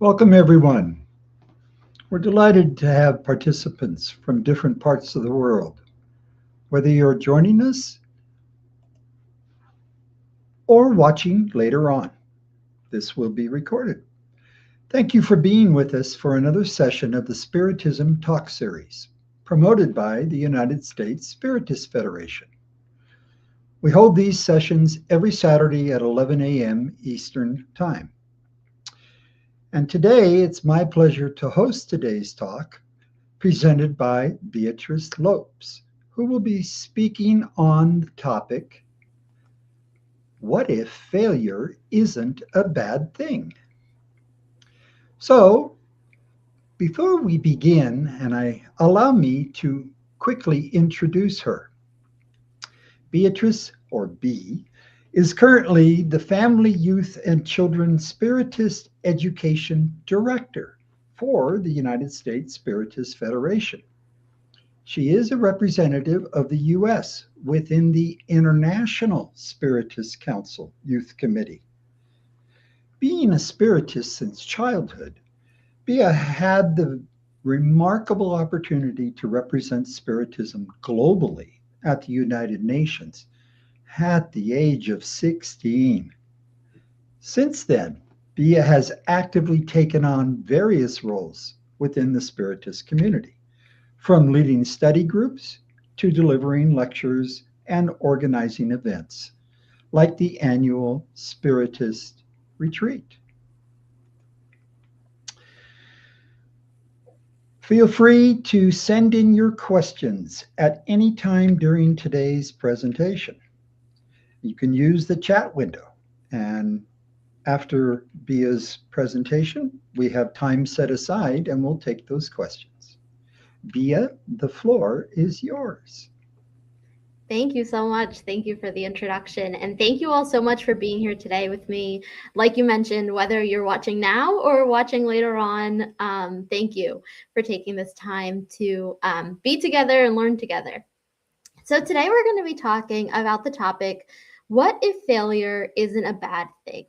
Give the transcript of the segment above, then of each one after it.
Welcome, everyone. We're delighted to have participants from different parts of the world. Whether you're joining us or watching later on, this will be recorded. Thank you for being with us for another session of the Spiritism Talk Series, promoted by the United States Spiritist Federation. We hold these sessions every Saturday at 11 a.m. Eastern Time. And today it's my pleasure to host today's talk, presented by Beatriz Lopes, who will be speaking on the topic, What if failure isn't a bad thing? So, before we begin, allow me to quickly introduce her. Beatriz, or B, is currently the Family, Youth, and Children Spiritist Education Director for the United States Spiritist Federation. She is a representative of the U.S. within the International Spiritist Council Youth Committee. Being a Spiritist since childhood, Bia had the remarkable opportunity to represent Spiritism globally at the United Nations at the age of 16. Since then, Bia has actively taken on various roles within the Spiritist community, from leading study groups to delivering lectures and organizing events, like the annual Spiritist Retreat. Feel free to send in your questions at any time during today's presentation. You can use the chat window, and after Bia's presentation, we have time set aside and we'll take those questions. Bia, the floor is yours. Thank you so much. Thank you for the introduction. And thank you all so much for being here today with me. Like you mentioned, whether you're watching now or watching later on, thank you for taking this time to be together and learn together. So today we're going to be talking about the topic, what if failure isn't a bad thing?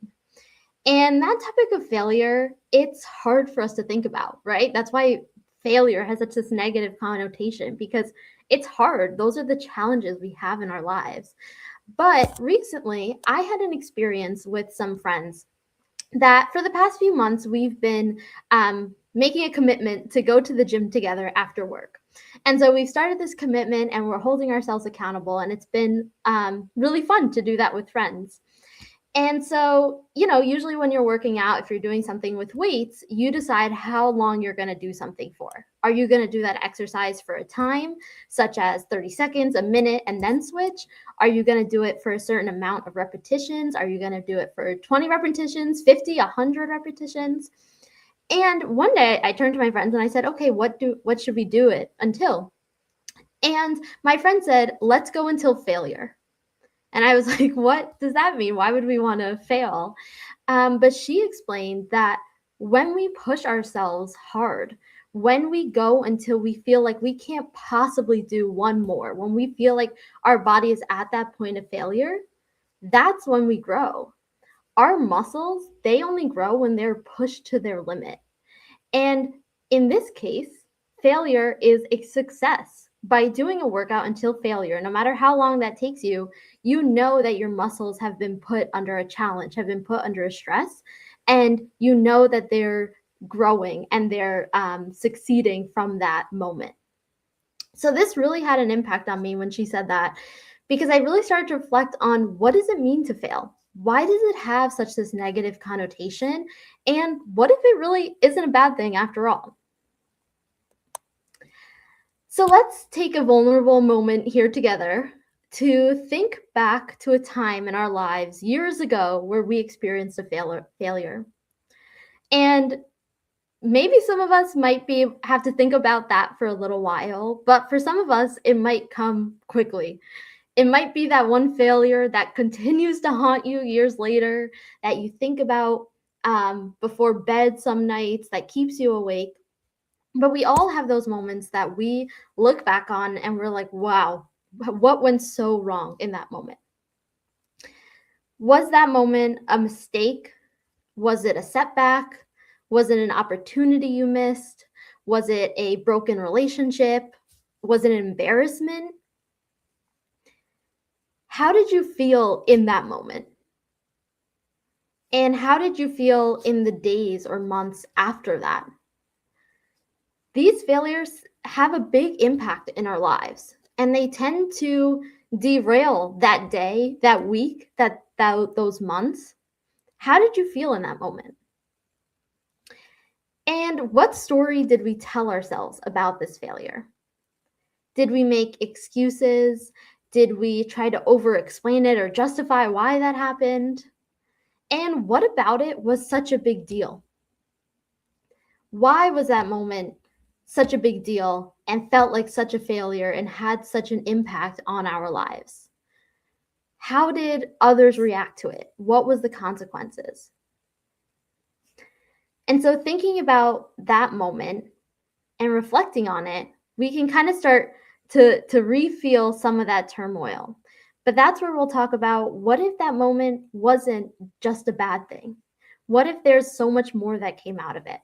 And that topic of failure, it's hard for us to think about, right? That's why failure has such this negative connotation, because it's hard. Those are the challenges we have in our lives. But recently, I had an experience with some friends that for the past few months, we've been making a commitment to go to the gym together after work. And so we've started this commitment and we're holding ourselves accountable. And it's been really fun to do that with friends. And so, usually when you're working out, if you're doing something with weights, you decide how long you're going to do something for. Are you going to do that exercise for a time, such as 30 seconds, a minute, and then switch? Are you going to do it for a certain amount of repetitions? Are you going to do it for 20 repetitions, 50, 100 repetitions? And one day I turned to my friends and I said, okay, what should we do it until? And my friend said, let's go until failure. And I was like, what does that mean? Why would we want to fail? But she explained that when we push ourselves hard, when we go until we feel like we can't possibly do one more, when we feel like our body is at that point of failure, that's when we grow. Our muscles, they only grow when they're pushed to their limit. And in this case, failure is a success. By doing a workout until failure, no matter how long that takes you, you know that your muscles have been put under a challenge, have been put under a stress, and you know that they're growing and they're succeeding from that moment. So this really had an impact on me when she said that, because I really started to reflect on, what does it mean to fail? Why does it have such this negative connotation? And what if it really isn't a bad thing after all? So let's take a vulnerable moment here together to think back to a time in our lives years ago where we experienced a failure. And maybe some of us might have to think about that for a little while, but for some of us, it might come quickly. It might be that one failure that continues to haunt you years later, that you think about before bed some nights, that keeps you awake. But we all have those moments that we look back on and we're like, wow, what went so wrong in that moment? Was that moment a mistake? Was it a setback? Was it an opportunity you missed? Was it a broken relationship? Was it an embarrassment? How did you feel in that moment? And how did you feel in the days or months after that? These failures have a big impact in our lives, and they tend to derail that day, that week, those months. How did you feel in that moment? And what story did we tell ourselves about this failure? Did we make excuses? Did we try to over-explain it or justify why that happened? And what about it was such a big deal? Why was that moment such a big deal and felt like such a failure and had such an impact on our lives? How did others react to it? What was the consequences? And so thinking about that moment and reflecting on it, we can kind of start to re-feel some of that turmoil. But that's where we'll talk about, what if that moment wasn't just a bad thing? What if there's so much more that came out of it?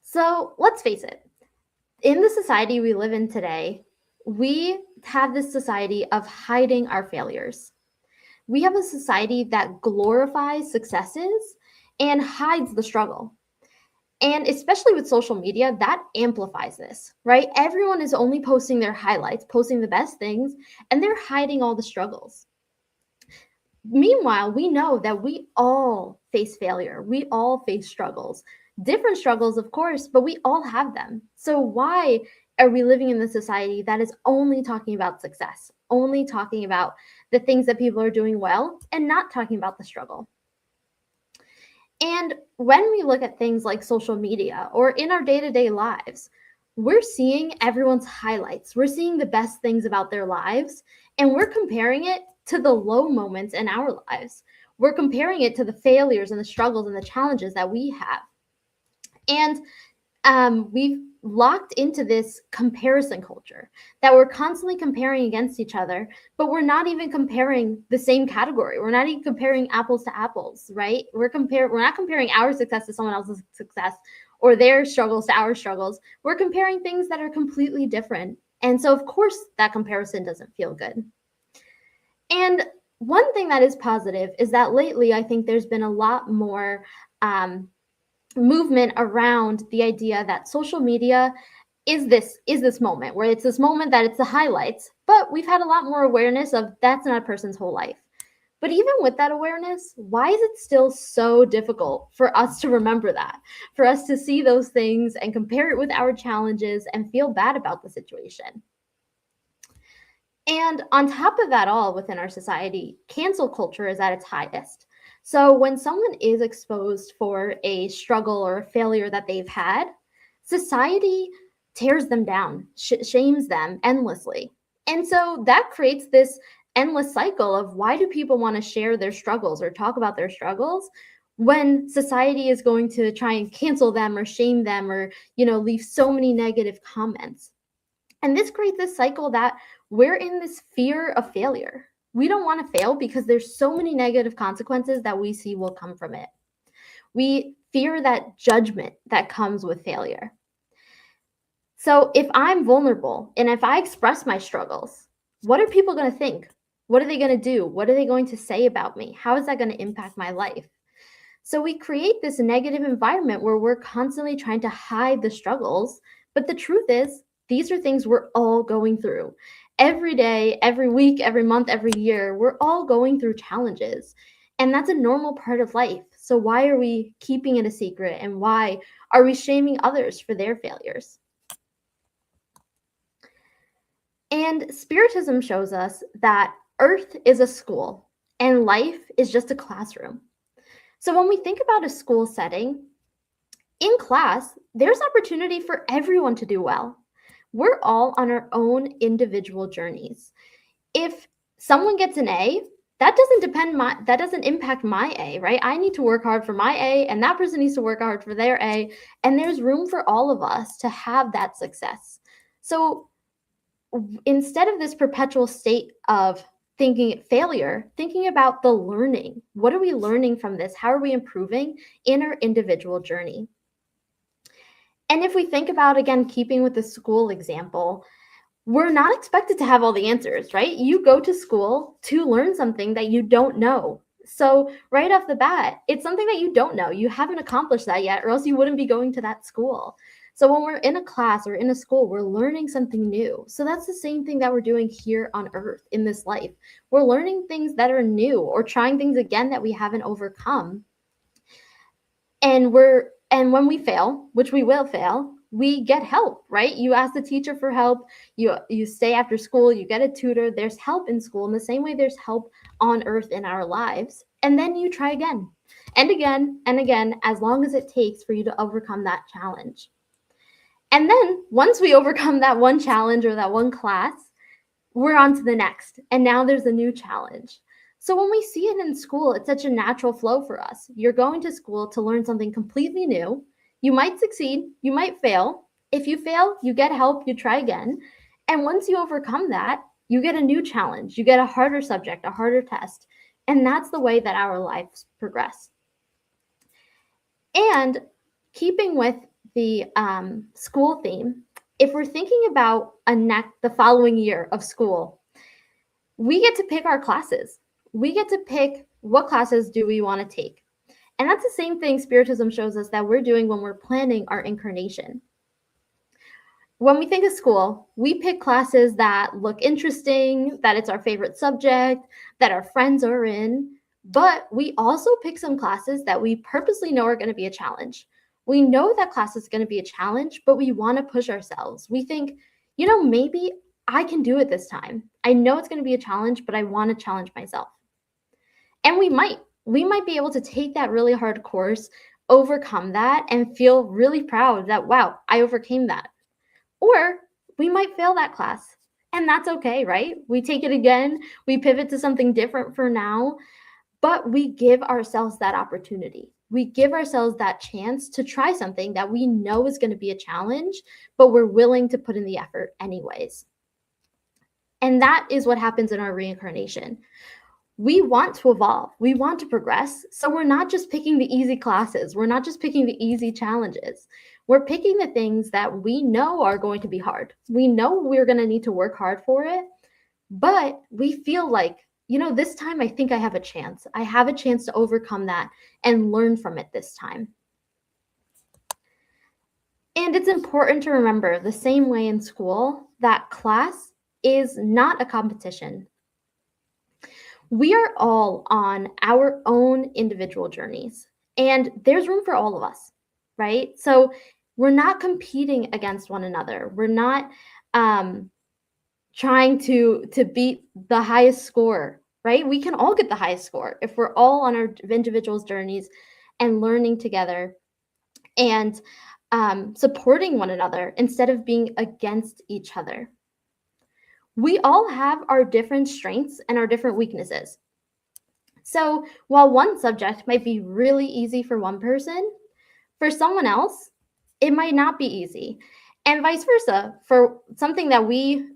So let's face it, in the society we live in today, we have this society of hiding our failures. We have a society that glorifies successes and hides the struggle. And especially with social media, that amplifies this, right? Everyone is only posting their highlights, posting the best things, and they're hiding all the struggles. Meanwhile, we know that we all face failure. We all face struggles. Different struggles, of course, but we all have them. So why are we living in a society that is only talking about success, only talking about the things that people are doing well, and not talking about the struggle? And when we look at things like social media or in our day-to-day lives, we're seeing everyone's highlights. We're seeing the best things about their lives, and we're comparing it to the low moments in our lives. We're comparing it to the failures and the struggles and the challenges that we have. And we've locked into this comparison culture that we're constantly comparing against each other, but we're not even comparing the same category. We're not even comparing apples to apples, right? We're not comparing our success to someone else's success or their struggles to our struggles. We're comparing things that are completely different. And so, of course, that comparison doesn't feel good. And one thing that is positive is that lately, I think there's been a lot more movement around the idea that social media is this moment where it's this moment that it's the highlights, but we've had a lot more awareness of that's not a person's whole life. But even with that awareness, why is it still so difficult for us to remember that, for us to see those things and compare it with our challenges and feel bad about the situation? And on top of that all, within our society, cancel culture is at its highest. So when someone is exposed for a struggle or a failure that they've had, society tears them down, shames them endlessly. And so that creates this endless cycle of, why do people want to share their struggles or talk about their struggles when society is going to try and cancel them or shame them or, leave so many negative comments? And this creates this cycle that we're in this fear of failure. We don't want to fail because there's so many negative consequences that we see will come from it. We fear that judgment that comes with failure. So if I'm vulnerable and if I express my struggles, what are people going to think? What are they going to do? What are they going to say about me? How is that going to impact my life? So we create this negative environment where we're constantly trying to hide the struggles. But the truth is, these are things we're all going through. Every day, every week, every month, every year, we're all going through challenges. And that's a normal part of life. So why are we keeping it a secret? And why are we shaming others for their failures? And Spiritism shows us that Earth is a school and life is just a classroom. So when we think about a school setting, in class, there's opportunity for everyone to do well. We're all on our own individual journeys. If someone gets an A, that doesn't impact my A, right? I need to work hard for my A, and that person needs to work hard for their A, and there's room for all of us to have that success. So instead of this perpetual state of thinking about the learning. What are we learning from this? How are we improving in our individual journey? And if we think about, again, keeping with the school example, we're not expected to have all the answers, right? You go to school to learn something that you don't know. So right off the bat, it's something that you don't know. You haven't accomplished that yet, or else you wouldn't be going to that school. So when we're in a class or in a school, we're learning something new. So that's the same thing that we're doing here on earth in this life. We're learning things that are new or trying things again that we haven't overcome. And when we fail, which we will fail, we get help, right? You ask the teacher for help, you stay after school, you get a tutor, there's help in school in the same way there's help on earth in our lives. And then you try again and again and again, as long as it takes for you to overcome that challenge. And then once we overcome that one challenge or that one class, we're on to the next. And now there's a new challenge. So when we see it in school, it's such a natural flow for us. You're going to school to learn something completely new. You might succeed, you might fail. If you fail, you get help, you try again. And once you overcome that, you get a new challenge. You get a harder subject, a harder test. And that's the way that our lives progress. And keeping with the school theme, if we're thinking about the following year of school, we get to pick our classes. We get to pick what classes do we want to take. And that's the same thing Spiritism shows us that we're doing when we're planning our incarnation. When we think of school, we pick classes that look interesting, that it's our favorite subject, that our friends are in, but we also pick some classes that we purposely know are going to be a challenge. We know that class is going to be a challenge, but we want to push ourselves. We think, maybe I can do it this time. I know it's going to be a challenge, but I want to challenge myself. And we might be able to take that really hard course, overcome that, and feel really proud that, wow, I overcame that. Or we might fail that class, and that's okay, right? We take it again, we pivot to something different for now, but we give ourselves that opportunity. We give ourselves that chance to try something that we know is going to be a challenge, but we're willing to put in the effort anyways. And that is what happens in our reincarnation. We want to evolve. We want to progress. So we're not just picking the easy classes. We're not just picking the easy challenges. We're picking the things that we know are going to be hard. We know we're going to need to work hard for it, but we feel like, this time I think I have a chance. I have a chance to overcome that and learn from it this time. And it's important to remember, the same way in school, that class is not a competition. We are all on our own individual journeys, and there's room for all of us, right? So we're not competing against one another. We're not trying to beat the highest score, right? We can all get the highest score if we're all on our individual journeys and learning together and supporting one another instead of being against each other. We all have our different strengths and our different weaknesses. So while one subject might be really easy for one person, for someone else, it might not be easy. And vice versa, for something that we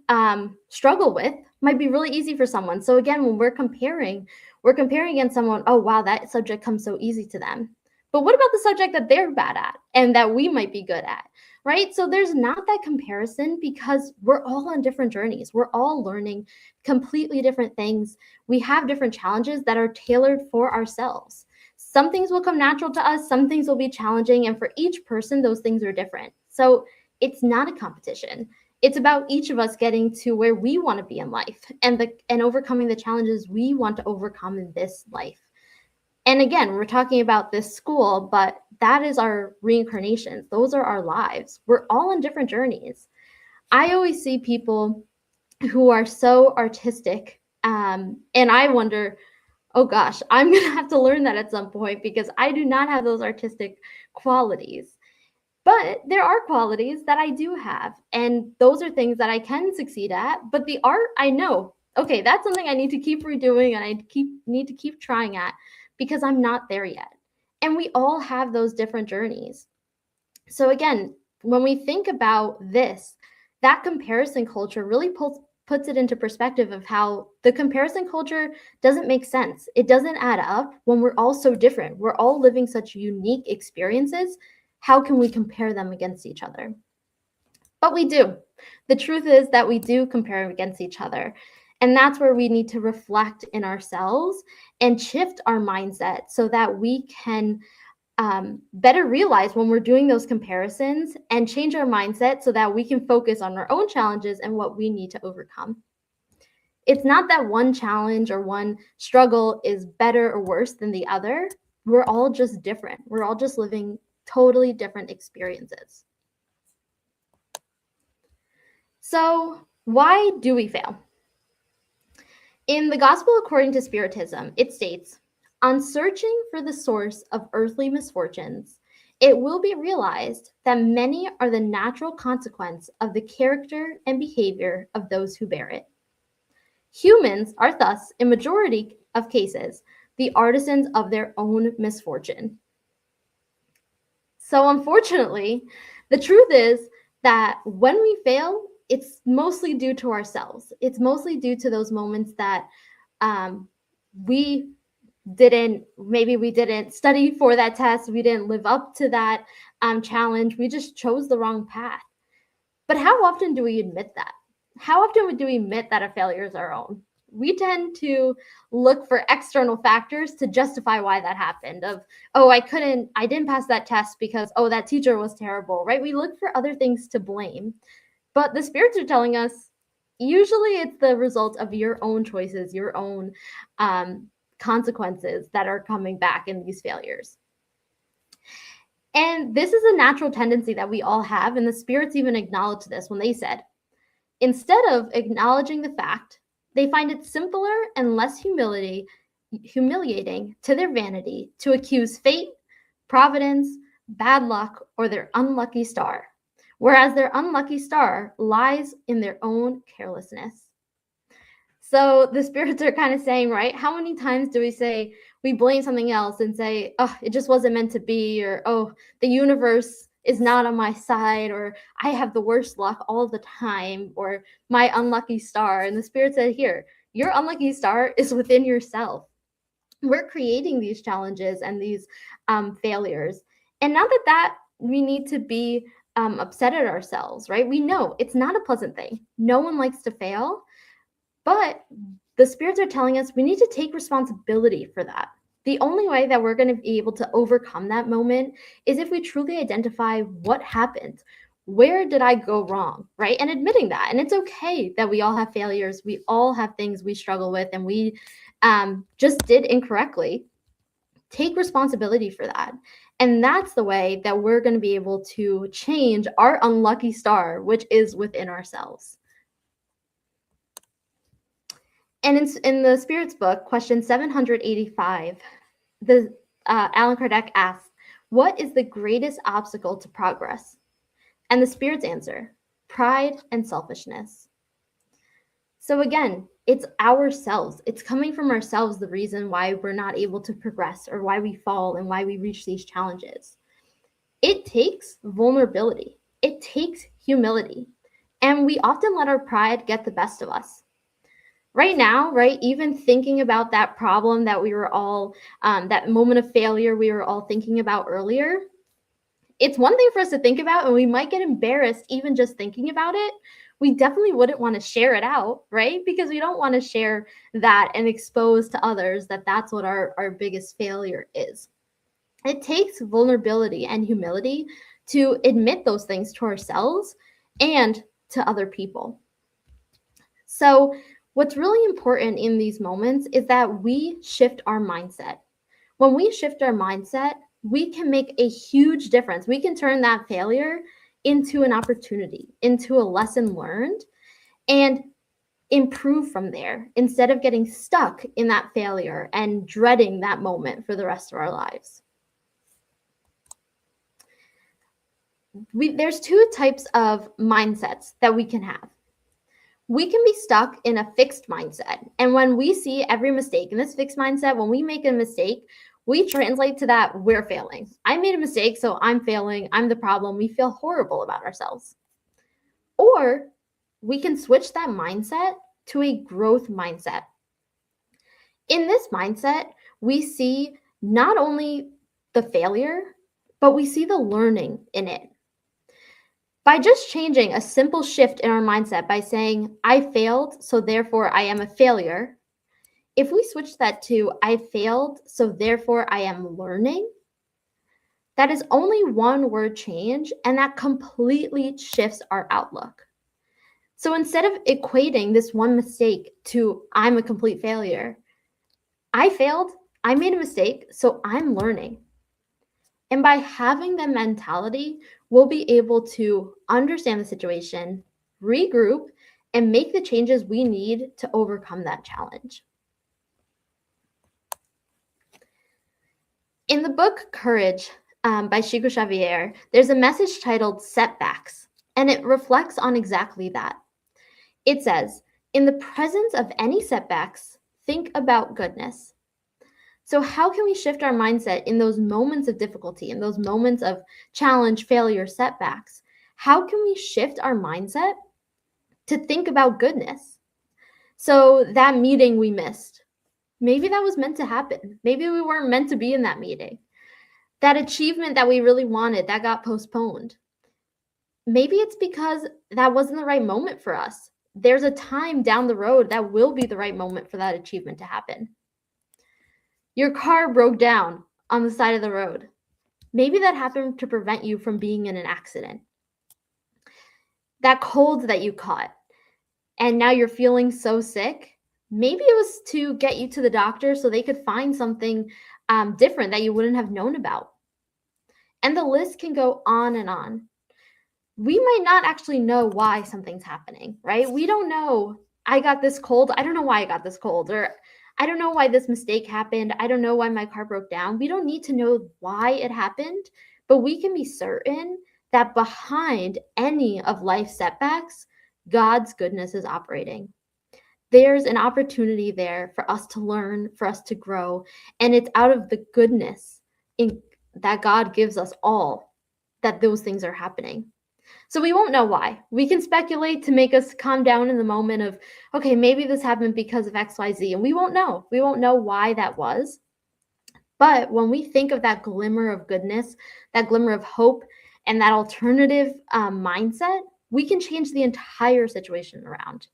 struggle with might be really easy for someone. So again, when we're comparing against someone, oh, wow, that subject comes so easy to them. But what about the subject that they're bad at and that we might be good at, right? So there's not that comparison because we're all on different journeys. We're all learning completely different things. We have different challenges that are tailored for ourselves. Some things will come natural to us. Some things will be challenging. And for each person, those things are different. So it's not a competition. It's about each of us getting to where we want to be in life and overcoming the challenges we want to overcome in this life. And again, we're talking about this school, but that is our reincarnations. Those are our lives. We're all on different journeys. I always see people who are so artistic, and I wonder, oh gosh, I'm going to have to learn that at some point because I do not have those artistic qualities. But there are qualities that I do have, and those are things that I can succeed at. But the art, I know, okay, that's something I need to keep redoing and I need to keep trying at, because I'm not there yet. And we all have those different journeys. So again, when we think about this, that comparison culture really puts puts it into perspective of how the comparison culture doesn't make sense. It doesn't add up when we're all so different. We're all living such unique experiences. How can we compare them against each other? But we do. The truth is that we do compare against each other. And that's where we need to reflect in ourselves and shift our mindset so that we can better realize when we're doing those comparisons and change our mindset so that we can focus on our own challenges and what we need to overcome. It's not that one challenge or one struggle is better or worse than the other. We're all just different. We're all just living totally different experiences. So, why do we fail? In the Gospel according to Spiritism, it states, "On searching for the source of earthly misfortunes, it will be realized that many are the natural consequence of the character and behavior of those who bear it. Humans are thus, in majority of cases, the artisans of their own misfortune." So unfortunately, the truth is that when we fail, it's mostly due to ourselves. It's mostly due to those moments that maybe we didn't study for that test. We didn't live up to that challenge. We just chose the wrong path. But how often do we admit that? How often do we admit that a failure is our own? We tend to look for external factors to justify why that happened. I didn't pass that test because, that teacher was terrible, right? We look for other things to blame. But the spirits are telling us, usually it's the result of your own choices, your own consequences that are coming back in these failures. And this is a natural tendency that we all have, and the spirits even acknowledged this when they said, instead of acknowledging the fact, they find it simpler and less humiliating to their vanity to accuse fate, providence, bad luck, or their unlucky star, whereas their unlucky star lies in their own carelessness. So the spirits are kind of saying, right, how many times do we say we blame something else and say, it just wasn't meant to be, or, the universe is not on my side, or I have the worst luck all the time, or my unlucky star. And the spirit said, here, your unlucky star is within yourself. We're creating these challenges and these failures. And not that we need to be upset at ourselves, right? We know it's not a pleasant thing. No one likes to fail. But the spirits are telling us we need to take responsibility for that. The only way that we're going to be able to overcome that moment is if we truly identify what happened. Where did I go wrong, right? And admitting that. And it's okay that we all have failures. We all have things we struggle with and we just did incorrectly. Take responsibility for that. And that's the way that we're going to be able to change our unlucky star, which is within ourselves. And in the Spirit's book, question 785, Allan Kardec asks, what is the greatest obstacle to progress? And the Spirit's answer, pride and selfishness. So again, it's ourselves. It's coming from ourselves, the reason why we're not able to progress or why we fall and why we reach these challenges. It takes vulnerability. It takes humility. And we often let our pride get the best of us. Right now, right, even thinking about that problem that we were all, that moment of failure we were all thinking about earlier, it's one thing for us to think about, and we might get embarrassed even just thinking about it. We definitely wouldn't want to share it out, right? Because we don't want to share that and expose to others that that's what our biggest failure is. It takes vulnerability and humility to admit those things to ourselves and to other people. So what's really important in these moments is that we shift our mindset. When we shift our mindset, we can make a huge difference. We can turn that failure into an opportunity, into a lesson learned, and improve from there instead of getting stuck in that failure and dreading that moment for the rest of our lives. There's two types of mindsets that we can have. We can be stuck in a fixed mindset. And when we see every mistake in this fixed mindset, when we make a mistake, we translate to that we're failing. I made a mistake, so I'm failing. I'm the problem. We feel horrible about ourselves. Or we can switch that mindset to a growth mindset. In this mindset, we see not only the failure, but we see the learning in it. By just changing a simple shift in our mindset by saying, I failed, so therefore I am a failure. If we switch that to, I failed, so therefore I am learning, that is only one word change, and that completely shifts our outlook. So instead of equating this one mistake to, I'm a complete failure, I failed, I made a mistake, so I'm learning. And by having that mentality, we'll be able to understand the situation, regroup, and make the changes we need to overcome that challenge. In the book Courage by Chico Xavier, there's a message titled Setbacks, and it reflects on exactly that. It says, in the presence of any setbacks, think about goodness. So how can we shift our mindset in those moments of difficulty, in those moments of challenge, failure, setbacks? How can we shift our mindset to think about goodness? So that meeting we missed, maybe that was meant to happen. Maybe we weren't meant to be in that meeting. That achievement that we really wanted, that got postponed. Maybe it's because that wasn't the right moment for us. There's a time down the road that will be the right moment for that achievement to happen. Your car broke down on the side of the road. Maybe that happened to prevent you from being in an accident. That cold that you caught, and now you're feeling so sick, maybe it was to get you to the doctor so they could find something different that you wouldn't have known about. And the list can go on and on. We might not actually know why something's happening, right? We don't know, I got this cold. I don't know why I got this cold, or I don't know why this mistake happened. I don't know why my car broke down. We don't need to know why it happened, but we can be certain that behind any of life's setbacks, God's goodness is operating. There's an opportunity there for us to learn, for us to grow, and it's out of the goodness that God gives us all that those things are happening. So we won't know why. We can speculate to make us calm down in the moment of, okay, maybe this happened because of XYZ, and we won't know. We won't know why that was. But when we think of that glimmer of goodness, that glimmer of hope, and that alternative mindset, we can change the entire situation around.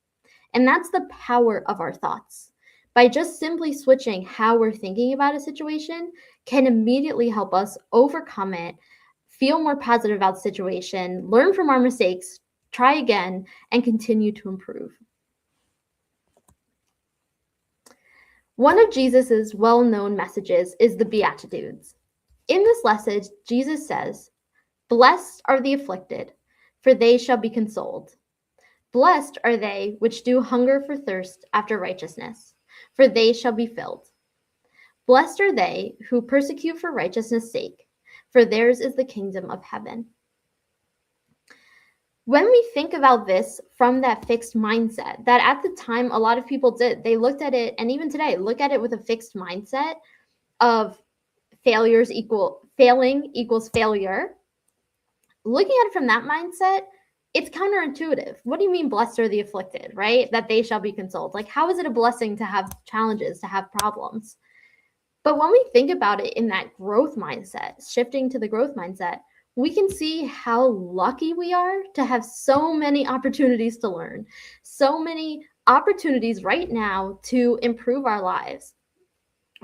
And that's the power of our thoughts. By just simply switching how we're thinking about a situation can immediately help us overcome it, feel more positive about the situation, learn from our mistakes, try again, and continue to improve. One of Jesus's well-known messages is the Beatitudes. In this message, Jesus says, "Blessed are the afflicted, for they shall be consoled. Blessed are they which do hunger for thirst after righteousness, for they shall be filled. Blessed are they who persecute for righteousness' sake, for theirs is the kingdom of heaven." When we think about this from that fixed mindset, that at the time a lot of people did, they looked at it, and even today, look at it with a fixed mindset of failing equals failure. Looking at it from that mindset, it's counterintuitive. What do you mean blessed are the afflicted, right? That they shall be consoled. Like, how is it a blessing to have challenges, to have problems? But when we think about it in that growth mindset, shifting to the growth mindset, we can see how lucky we are to have so many opportunities to learn, so many opportunities right now to improve our lives.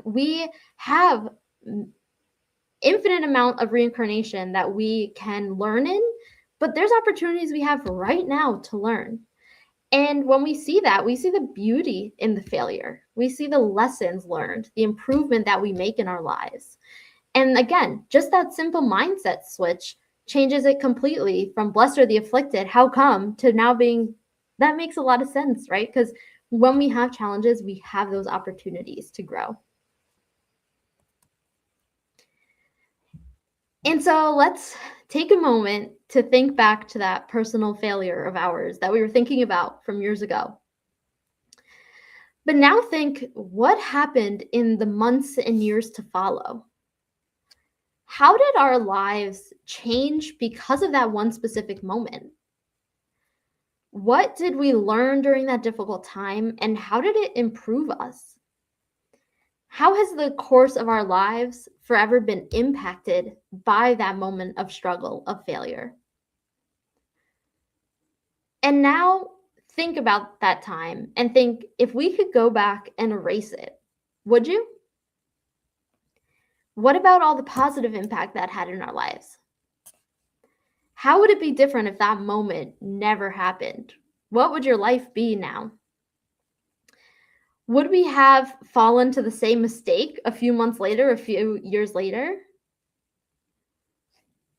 We have infinite amount of reincarnation that we can learn in, but there's opportunities we have right now to learn. And when we see that, we see the beauty in the failure. We see the lessons learned, the improvement that we make in our lives. And again, just that simple mindset switch changes it completely from blessed are the afflicted, how come, to now being, that makes a lot of sense, right? Because when we have challenges, we have those opportunities to grow. And so let's take a moment to think back to that personal failure of ours that we were thinking about from years ago. But now think, what happened in the months and years to follow? How did our lives change because of that one specific moment? What did we learn during that difficult time, and how did it improve us? How has the course of our lives forever been impacted by that moment of struggle, of failure? And now think about that time and think, if we could go back and erase it, would you? What about all the positive impact that had in our lives? How would it be different if that moment never happened? What would your life be now? Would we have fallen to the same mistake a few months later, a few years later?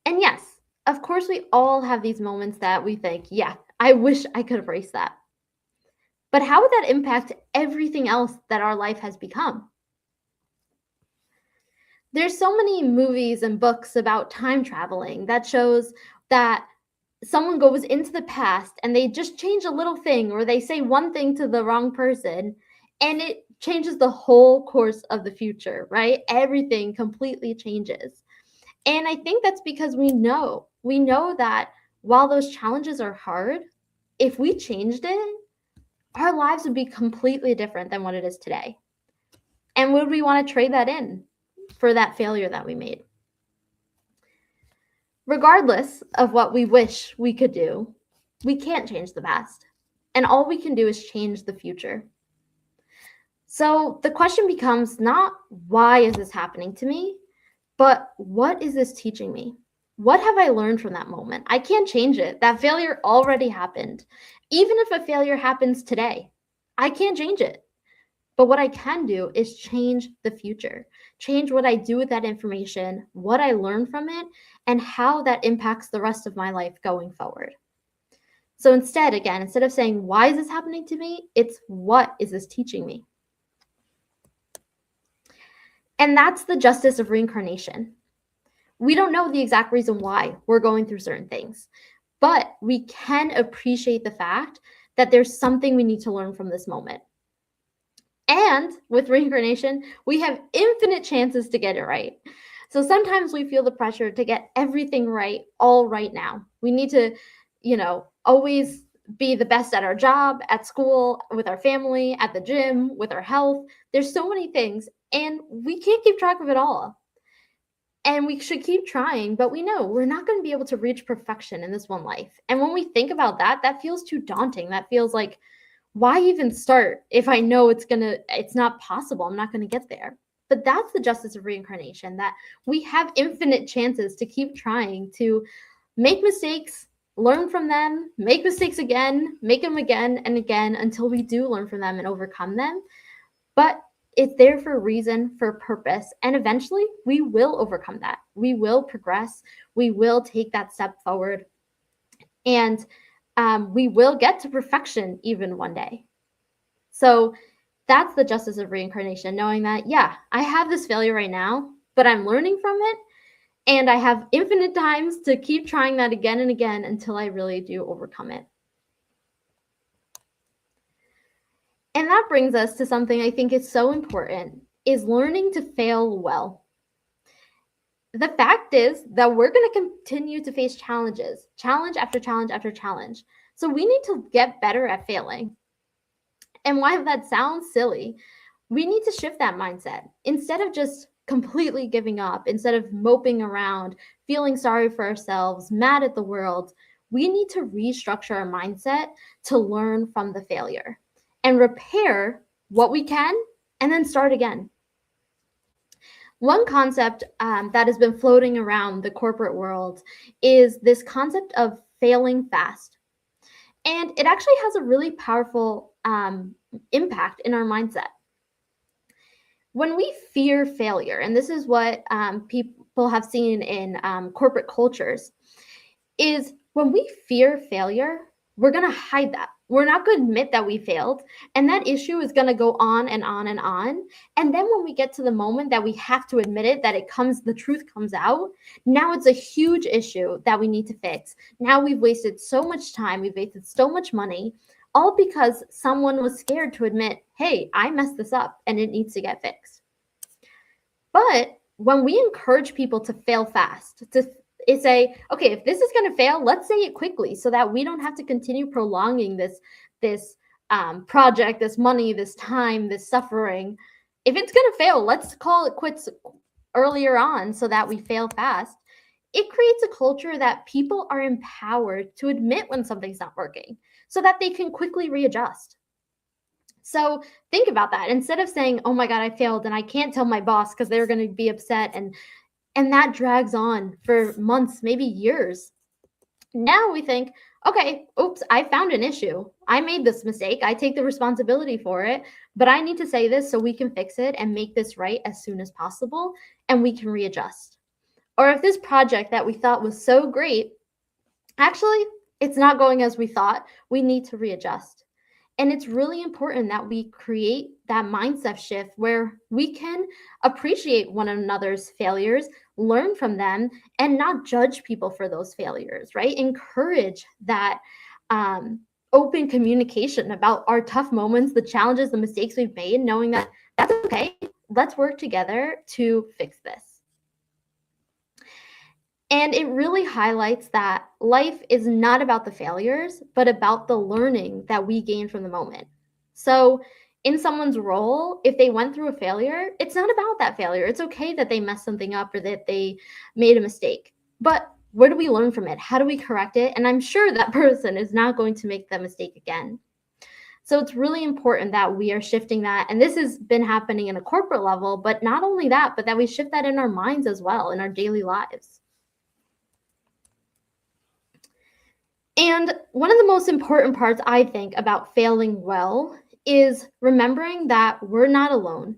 And yes, of course, we all have these moments that we think, yeah, I wish I could erase that. But how would that impact everything else that our life has become? There's so many movies and books about time traveling that shows that someone goes into the past and they just change a little thing, or they say one thing to the wrong person, and it changes the whole course of the future, right? Everything completely changes. And I think that's because we know that while those challenges are hard, if we changed it, our lives would be completely different than what it is today. And would we want to trade that in for that failure that we made? Regardless of what we wish we could do, we can't change the past. And all we can do is change the future. So the question becomes not, why is this happening to me? But what is this teaching me? What have I learned from that moment? I can't change it. That failure already happened. Even if a failure happens today, I can't change it. But what I can do is change the future, change what I do with that information, what I learn from it, and how that impacts the rest of my life going forward. So instead of saying, why is this happening to me? It's, what is this teaching me? And that's the justice of reincarnation. We don't know the exact reason why we're going through certain things, but we can appreciate the fact that there's something we need to learn from this moment. And with reincarnation, we have infinite chances to get it right. So sometimes we feel the pressure to get everything right all right now. We need to, always be the best at our job, at school, with our family, at the gym, with our health. There's so many things, and we can't keep track of it all. And we should keep trying, but we know we're not going to be able to reach perfection in this one life. And when we think about that, that feels too daunting. That feels like, why even start if I know it's not possible? I'm not going to get there. But that's the justice of reincarnation, that we have infinite chances to keep trying to make mistakes, learn from them, make mistakes again, make them again and again until we do learn from them and overcome them. But it's there for a reason, for a purpose, and eventually we will overcome that. We will progress. We will take that step forward. And we will get to perfection even one day. So that's the justice of reincarnation, knowing that, yeah, I have this failure right now, but I'm learning from it, and I have infinite times to keep trying that again and again until I really do overcome it. And that brings us to something I think is so important, is learning to fail well. The fact is that we're going to continue to face challenges, challenge after challenge after challenge. So we need to get better at failing. And while that sounds silly, we need to shift that mindset. Instead of just completely giving up, instead of moping around, feeling sorry for ourselves, mad at the world, we need to restructure our mindset to learn from the failure and repair what we can and then start again. One concept that has been floating around the corporate world is this concept of failing fast. And it actually has a really powerful impact in our mindset. When we fear failure, and this is what people have seen in corporate cultures, is when we fear failure, we're going to hide that. We're not going to admit that we failed. And that issue is going to go on and on and on. And then when we get to the moment that we have to admit it, that the truth comes out, now it's a huge issue that we need to fix. Now we've wasted so much time, we've wasted so much money, all because someone was scared to admit, hey, I messed this up and it needs to get fixed. But when we encourage people to fail fast, is say, okay, if this is going to fail, let's say it quickly so that we don't have to continue prolonging this project, this money, this time, this suffering. If it's going to fail, let's call it quits earlier on so that we fail fast. It creates a culture that people are empowered to admit when something's not working so that they can quickly readjust. So think about that. Instead of saying, oh my God, I failed and I can't tell my boss because they're going to be upset, and that drags on for months, maybe years. Now we think, okay, oops, I found an issue. I made this mistake. I take the responsibility for it, but I need to say this so we can fix it and make this right as soon as possible, and we can readjust. Or if this project that we thought was so great, actually, it's not going as we thought, we need to readjust. And it's really important that we create that mindset shift where we can appreciate one another's failures, learn from them, and not judge people for those failures, right? Encourage that open communication about our tough moments, the challenges, the mistakes we've made, knowing that that's okay. Let's work together to fix this. And it really highlights that life is not about the failures, but about the learning that we gain from the moment. So in someone's role, if they went through a failure, it's not about that failure. It's okay that they messed something up or that they made a mistake. But what do we learn from it? How do we correct it? And I'm sure that person is not going to make that mistake again. So it's really important that we are shifting that. And this has been happening in a corporate level, but not only that, but that we shift that in our minds as well, in our daily lives. And one of the most important parts, I think, about failing well is remembering that we're not alone.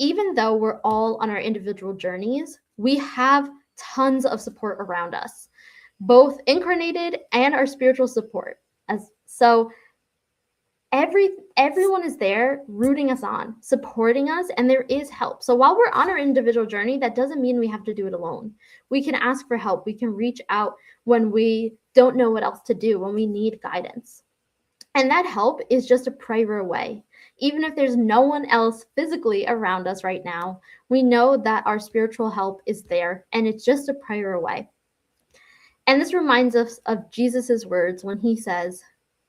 Even though we're all on our individual journeys, we have tons of support around us, both incarnated and our spiritual support. So everyone is there rooting us on, supporting us, and there is help. So while we're on our individual journey, that doesn't mean we have to do it alone. We can ask for help. We can reach out when we don't know what else to do, when we need guidance. And that help is just a prayer away. Even if there's no one else physically around us right now, we know that our spiritual help is there, and it's just a prayer away. And this reminds us of Jesus's words when he says,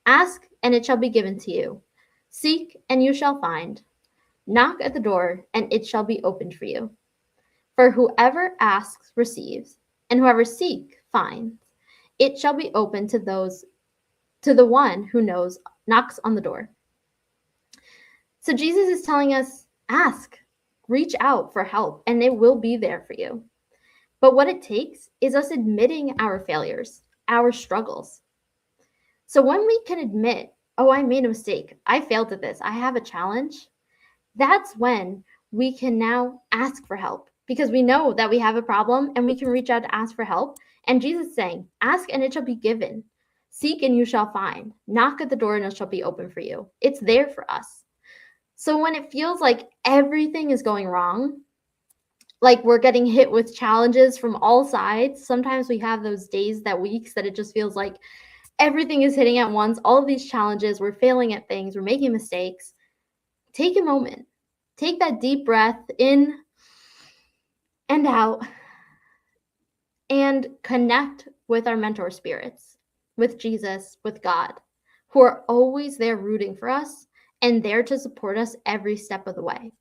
"Ask, and it shall be given to you. Seek, and you shall find. Knock at the door, and it shall be opened for you. For whoever asks receives, and whoever seeks finds. It shall be open to the one who knocks on the door." So Jesus is telling us, ask, reach out for help, and it will be there for you. But what it takes is us admitting our failures, our struggles. So when we can admit, oh, I made a mistake, I failed at this, I have a challenge, that's when we can now ask for help, because we know that we have a problem and we can reach out to ask for help. And Jesus is saying, ask and it shall be given. Seek and you shall find. Knock at the door and it shall be open for you. It's there for us. So when it feels like everything is going wrong, like we're getting hit with challenges from all sides, sometimes we have those days, that weeks, that it just feels like everything is hitting at once, all of these challenges, we're failing at things, we're making mistakes. Take a moment. Take that deep breath in and out and connect with our mentor spirits, with Jesus, with God, who are always there rooting for us and there to support us every step of the way.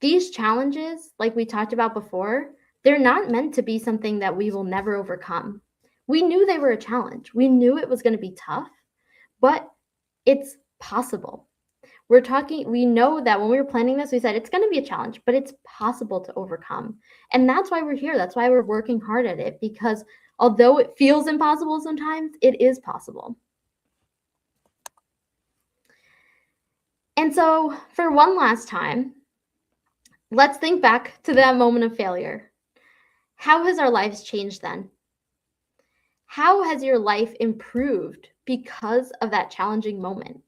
These challenges, like we talked about before, they're not meant to be something that we will never overcome. We knew they were a challenge. We knew it was going to be tough, but it's possible. We know that when we were planning this, we said it's going to be a challenge, but it's possible to overcome. And that's why we're here. That's why we're working hard at it, because although it feels impossible sometimes, it is possible. And so for one last time, let's think back to that moment of failure. How has our lives changed then? How has your life improved because of that challenging moment?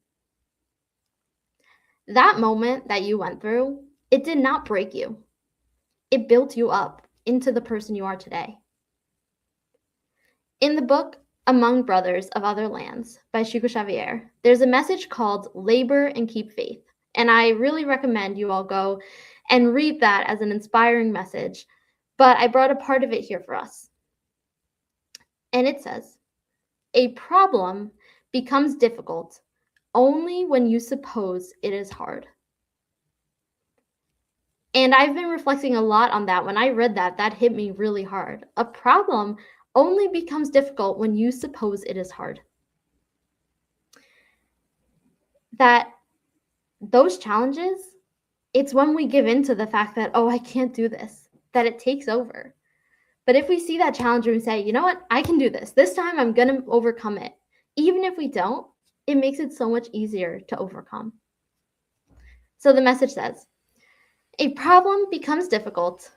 That moment that you went through, it did not break you. It built you up into the person you are today. In the book Among Brothers of Other Lands by Chico Xavier, there's a message called Labor and Keep Faith. And I really recommend you all go and read that as an inspiring message, but I brought a part of it here for us. And it says, a problem becomes difficult only when you suppose it is hard. And I've been reflecting a lot on that. When I read that, that hit me really hard. A problem only becomes difficult when you suppose it is hard. That those challenges, it's when we give in to the fact that, oh, I can't do this, that it takes over. But if we see that challenge and we say, you know what, I can do this. This time I'm going to overcome it. Even if we don't, it makes it so much easier to overcome. So the message says, a problem becomes difficult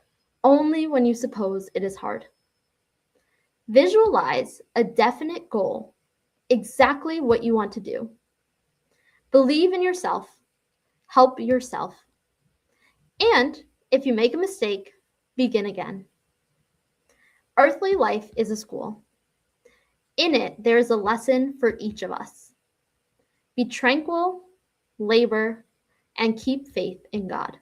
only when you suppose it is hard. Visualize a definite goal, exactly what you want to do. Believe in yourself. Help yourself. And if you make a mistake, begin again. Earthly life is a school. In it, there is a lesson for each of us. Be tranquil, labor, and keep faith in God.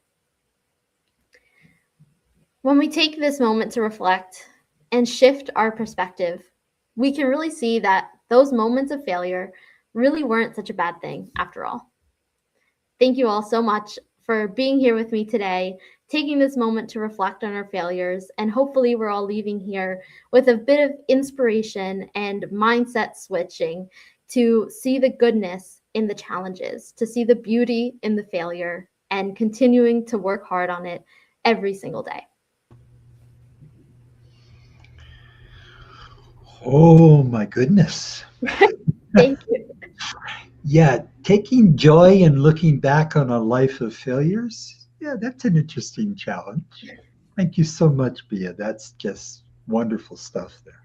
When we take this moment to reflect and shift our perspective, we can really see that those moments of failure really weren't such a bad thing after all. Thank you all so much for being here with me today, taking this moment to reflect on our failures, and hopefully we're all leaving here with a bit of inspiration and mindset switching to see the goodness in the challenges, to see the beauty in the failure, and continuing to work hard on it every single day. Oh my goodness. Thank you. Yeah, taking joy in looking back on a life of failures. Yeah, that's an interesting challenge. Thank you so much, Bea. That's just wonderful stuff there.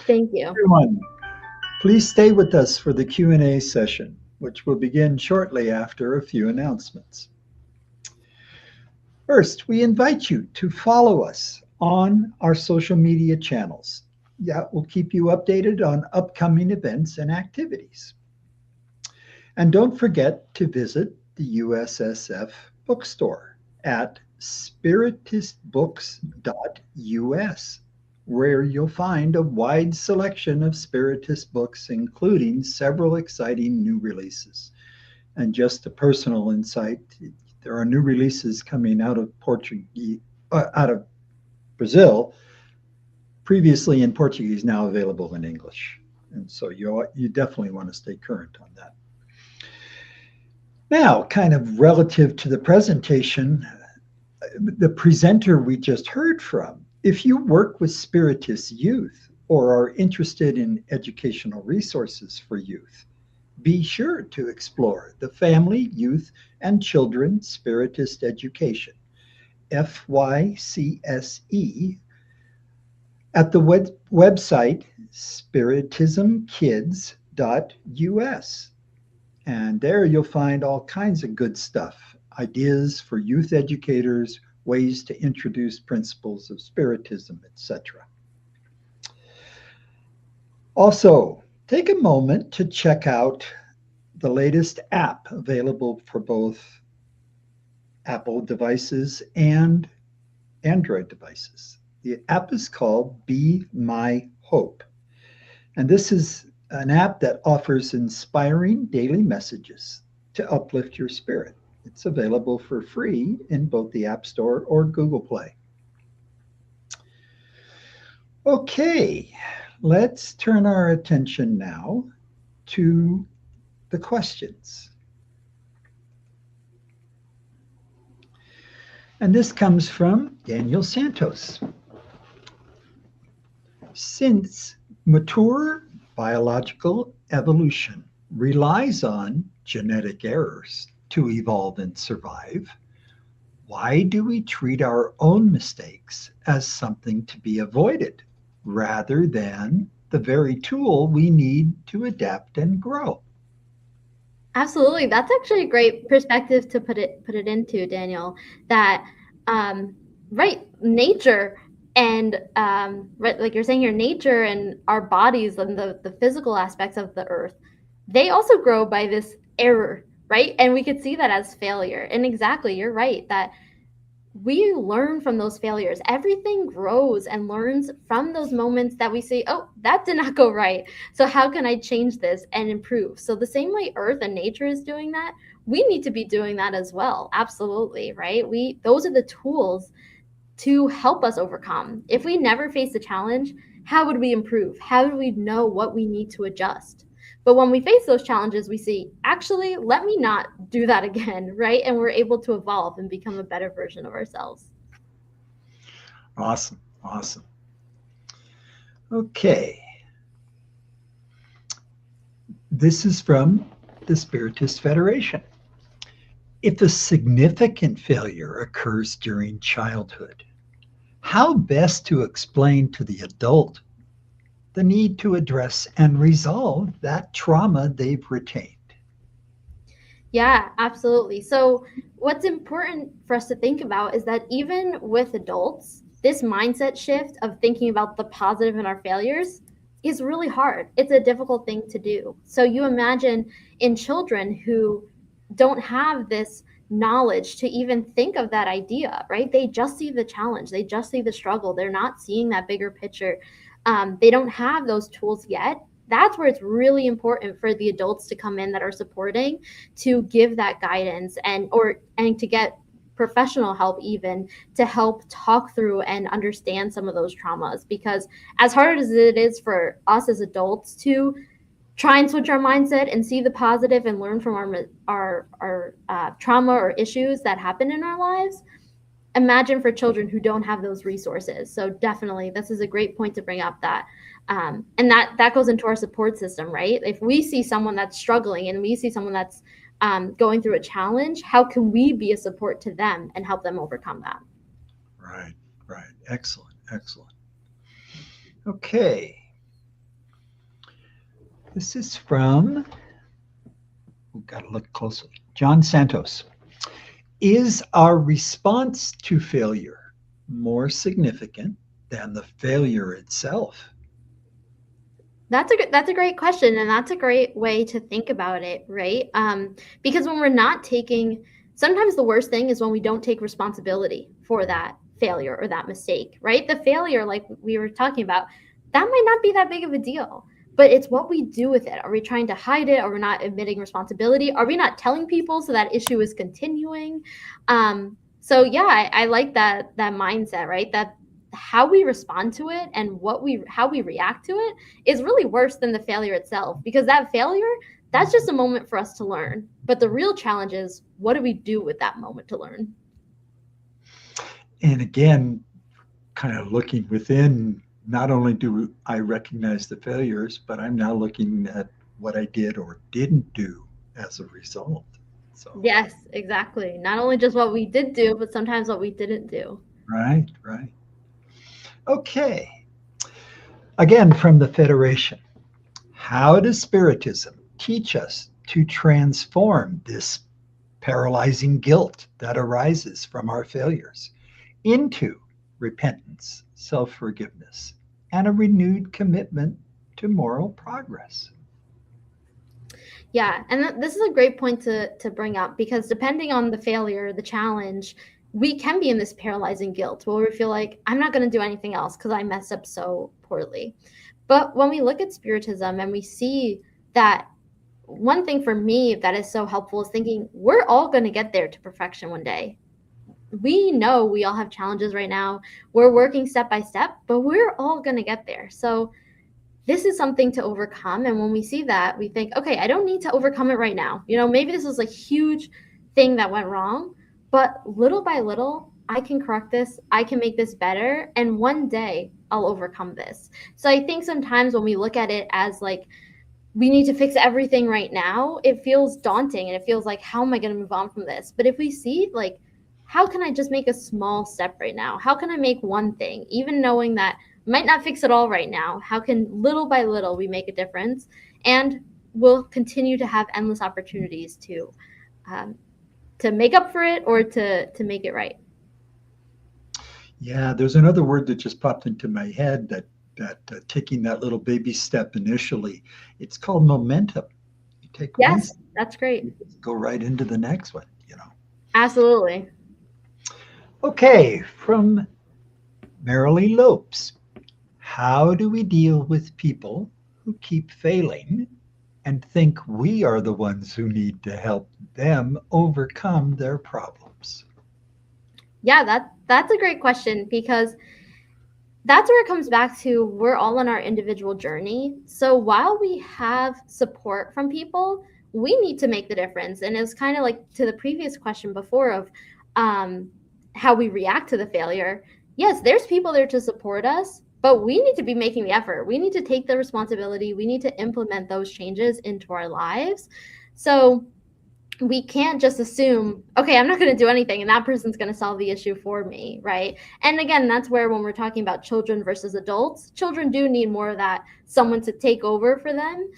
Thank you. Everyone, please stay with us for the Q&A session, which will begin shortly after a few announcements. First, we invite you to follow us on our social media channels. That will keep you updated on upcoming events and activities. And don't forget to visit the USSF bookstore at spiritistbooks.us, where you'll find a wide selection of Spiritist books, including several exciting new releases. And just a personal insight, there are new releases coming out of Brazil, previously in Portuguese, now available in English. And so you definitely want to stay current on that. Now, kind of relative to the presentation, the presenter we just heard from, if you work with Spiritist youth or are interested in educational resources for youth, be sure to explore the Family, Youth, and Children Spiritist Education, FYCSE, at the website spiritismkids.us. And there you'll find all kinds of good stuff, ideas for youth educators, ways to introduce principles of Spiritism, etc. Also, take a moment to check out the latest app available for both Apple devices and Android devices. The app is called Be My Hope. And this is an app that offers inspiring daily messages to uplift your spirit. It's available for free in both the App Store or Google Play. Okay, let's turn our attention now to the questions. And this comes from Daniel Santos. Since mature biological evolution relies on genetic errors to evolve and survive, why do we treat our own mistakes as something to be avoided rather than the very tool we need to adapt and grow? Absolutely. That's actually a great perspective to put it into, Daniel, that nature and like you're saying here, nature and our bodies and the physical aspects of the earth, they also grow by this error, right? And we could see that as failure. And exactly, you're right, that we learn from those failures. Everything grows and learns from those moments that we say, oh, that did not go right. So how can I change this and improve? So the same way Earth and nature is doing that, we need to be doing that as well. Absolutely, right? Those are the tools to help us overcome. If we never face a challenge, how would we improve? How would we know what we need to adjust? But when we face those challenges, we see, actually, let me not do that again, right? And we're able to evolve and become a better version of ourselves. Awesome. Awesome. Okay. This is from the Spiritist Federation. If a significant failure occurs during childhood, how best to explain to the adult the need to address and resolve that trauma they've retained? Yeah, absolutely. So what's important for us to think about is that even with adults, this mindset shift of thinking about the positive in our failures is really hard. It's a difficult thing to do. So you imagine in children who don't have this knowledge to even think of that idea, right? They just see the challenge, they just see the struggle. They're not seeing that bigger picture. They don't have those tools yet. That's where it's really important for the adults to come in that are supporting, to give that guidance and to get professional help, even to help talk through and understand some of those traumas. Because as hard as it is for us as adults to try and switch our mindset and see the positive and learn from our trauma or issues that happen in our lives, imagine for children who don't have those resources. So definitely, this is a great point to bring up, that and that goes into our support system, right? If we see someone that's struggling and we see someone that's going through a challenge, how can we be a support to them and help them overcome that? Right, right. Excellent, excellent. Okay. This is from, we've got to look closely, John Santos. Is our response to failure more significant than the failure itself? That's a great question, and that's a great way to think about it, right? Because when we're not taking, sometimes the worst thing is when we don't take responsibility for that failure or that mistake, right? The failure, like we were talking about, that might not be that big of a deal, but it's what we do with it. Are we trying to hide it? Are we not admitting responsibility? Are we not telling people so that issue is continuing? So yeah, I like that mindset, right? That how we respond to it and how we react to it is really worse than the failure itself, because that failure, that's just a moment for us to learn. But the real challenge is, what do we do with that moment to learn? And again, kind of looking within, not only do I recognize the failures, but I'm now looking at what I did or didn't do as a result. So yes, exactly. Not only just what we did do, but sometimes what we didn't do. Right, right. Okay. Again, from the Federation, how does Spiritism teach us to transform this paralyzing guilt that arises from our failures into repentance, self-forgiveness, and a renewed commitment to moral progress? Yeah, and this is a great point to bring up, because depending on the failure, the challenge, we can be in this paralyzing guilt where we feel like, I'm not going to do anything else because I messed up so poorly. But when we look at Spiritism and we see that, one thing for me that is so helpful is thinking we're all going to get there to perfection one day. We know we all have challenges right now. We're working step by step, but we're all going to get there. So this is something to overcome. And when we see that, we think, okay, I don't need to overcome it right now. Maybe this is a huge thing that went wrong, but little by little, I can correct this. I can make this better. And one day I'll overcome this. So I think sometimes when we look at it as like, we need to fix everything right now, it feels daunting and it feels like, how am I going to move on from this? But if we see like, how can I just make a small step right now? How can I make one thing, even knowing that might not fix it all right now? How can little by little we make a difference? And we'll continue to have endless opportunities to make up for it or to make it right. Yeah, there's another word that just popped into my head, that taking that little baby step initially. It's called momentum. You take one step, that's great. go right into the next one, Absolutely. Okay, from Beatriz Lopes. How do we deal with people who keep failing and think we are the ones who need to help them overcome their problems? Yeah, that's a great question, because that's where it comes back to, we're all on our individual journey. So while we have support from people, we need to make the difference. And it's kind of like to the previous question before of um, how we react to the failure. Yes, there's people there to support us, but we need to be making the effort. We need to take the responsibility. We need to implement those changes into our lives. So we can't just assume, okay, I'm not going to do anything and that person's going to solve the issue for me, right? And again, that's where, when we're talking about children versus adults, children do need more of that, someone to take over for them.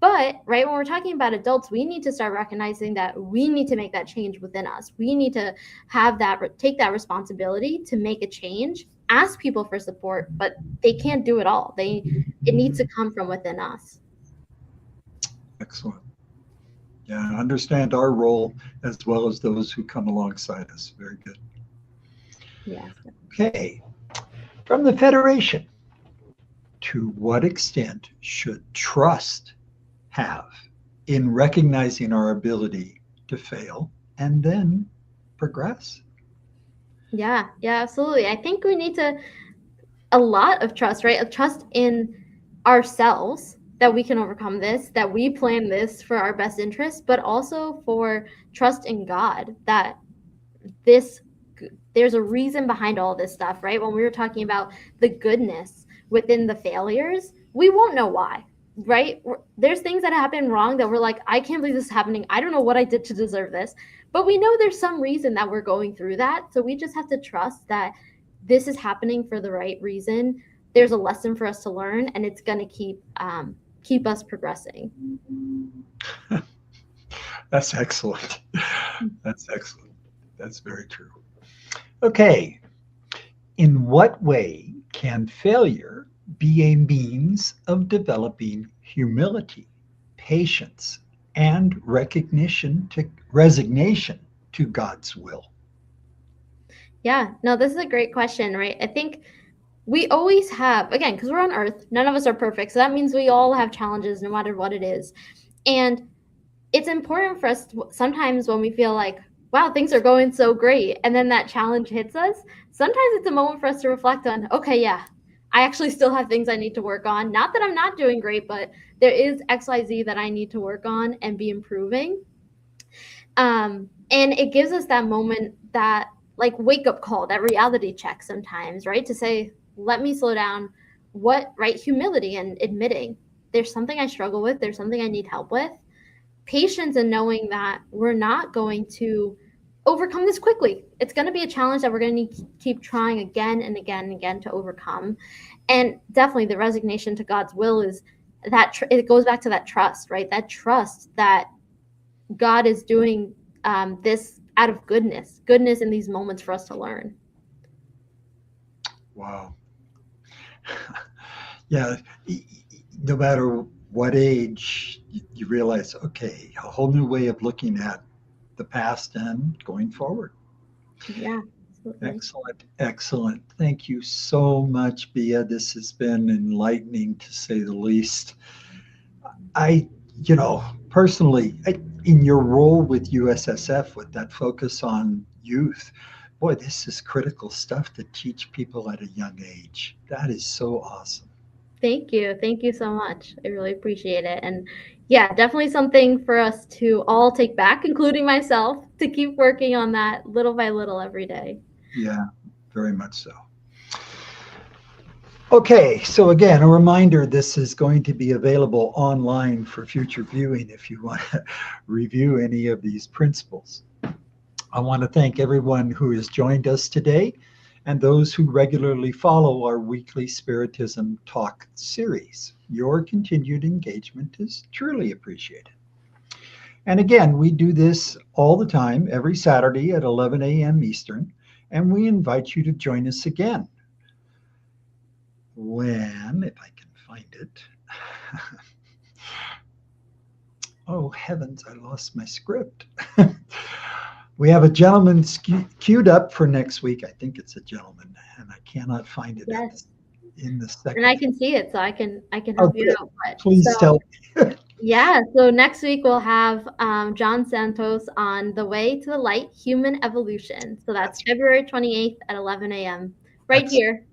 But right, when we're talking about adults, we need to start recognizing that we need to make that change within us. We need to have that, take that responsibility to make a change, ask people for support, but they can't do it all. It needs to come from within us. Excellent. Yeah, understand our role as well as those who come alongside us. Very good. Yes. Okay, from the Federation. To what extent should trust have in recognizing our ability to fail and then progress? Yeah, absolutely. I think we need a lot of trust, right? A trust in ourselves that we can overcome this, that we plan this for our best interest, but also for trust in God that this there's a reason behind all this stuff, right? When we were talking about the goodness within the failures, we won't know why, right? There's things that happen wrong that we're like, I can't believe this is happening. I don't know what I did to deserve this. But we know there's some reason that we're going through that. So we just have to trust that this is happening for the right reason. There's a lesson for us to learn, and it's going to keep us progressing. That's excellent. That's excellent. That's very true. Okay. In what way can failure be a means of developing humility, patience, and resignation to God's will? Yeah, no, this is a great question, right? I think we always have, again, because we're on earth, none of us are perfect. So that means we all have challenges no matter what it is. And it's important for us sometimes when we feel like, wow, things are going so great, and then that challenge hits us. Sometimes it's a moment for us to reflect on, okay, yeah, I actually still have things I need to work on. Not that I'm not doing great, but there is XYZ that I need to work on and be improving. And it gives us that moment, that like wake up call, that reality check sometimes, right? To say, let me slow down. What, right? Humility and admitting there's something I struggle with, there's something I need help with. Patience and knowing that we're not going to overcome this quickly. It's going to be a challenge that we're going to need to keep trying again and again and again to overcome. And definitely the resignation to God's will is that it goes back to that trust, right? That trust that God is doing this out of goodness in these moments for us to learn. Wow. Yeah, no matter what age, you realize, okay, a whole new way of looking at the past and going forward. Yeah, absolutely. Excellent, excellent. Thank you so much, Bea. This has been enlightening, to say the least. Personally, in your role with USSF, with that focus on youth, boy, this is critical stuff to teach people at a young age. That is so awesome. Thank you. Thank you so much. I really appreciate it. And yeah, definitely something for us to all take back, including myself, to keep working on that little by little every day. Yeah, very much so. Okay, so again, a reminder, this is going to be available online for future viewing if you want to review any of these principles. I want to thank everyone who has joined us today and those who regularly follow our weekly Spiritism Talk series. Your continued engagement is truly appreciated. And again, we do this all the time, every Saturday at 11 a.m. Eastern, and we invite you to join us again when, if I can find it, oh heavens, I lost my script. We have a gentleman queued up for next week. I think it's a gentleman, and I cannot find it Yes. in the second. And I can see it, so I can help you out. But, please tell me. Yeah, so next week we'll have John Santos on The Way to the Light, Human Evolution. So that's February 28th at 11 a.m. Here.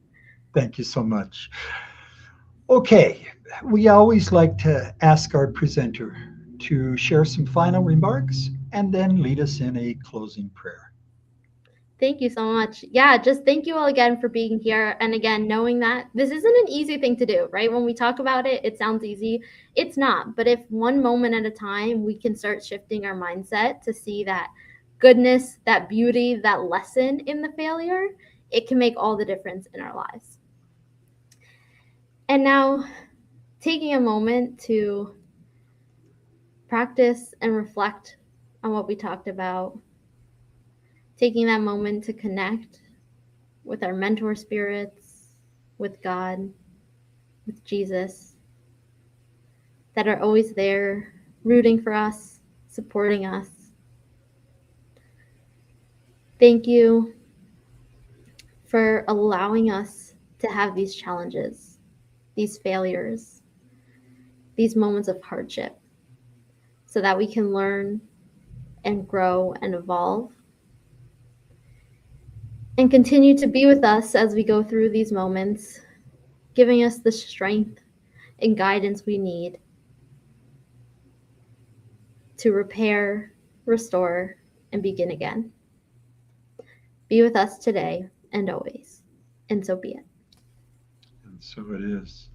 Thank you so much. Okay, we always like to ask our presenter to share some final remarks and then lead us in a closing prayer. Thank you so much. Yeah, just thank you all again for being here. And again, knowing that this isn't an easy thing to do, right? When we talk about it, it sounds easy. It's not. But if one moment at a time, we can start shifting our mindset to see that goodness, that beauty, that lesson in the failure, it can make all the difference in our lives. And now, taking a moment to practice and reflect on what we talked about, taking that moment to connect with our mentor spirits, with God, with Jesus, that are always there, rooting for us, supporting us. Thank you for allowing us to have these challenges, these failures, these moments of hardship, so that we can learn and grow and evolve and continue to be with us as we go through these moments, giving us the strength and guidance we need to repair, restore, and begin again. Be with us today and always, and so be it. And so it is.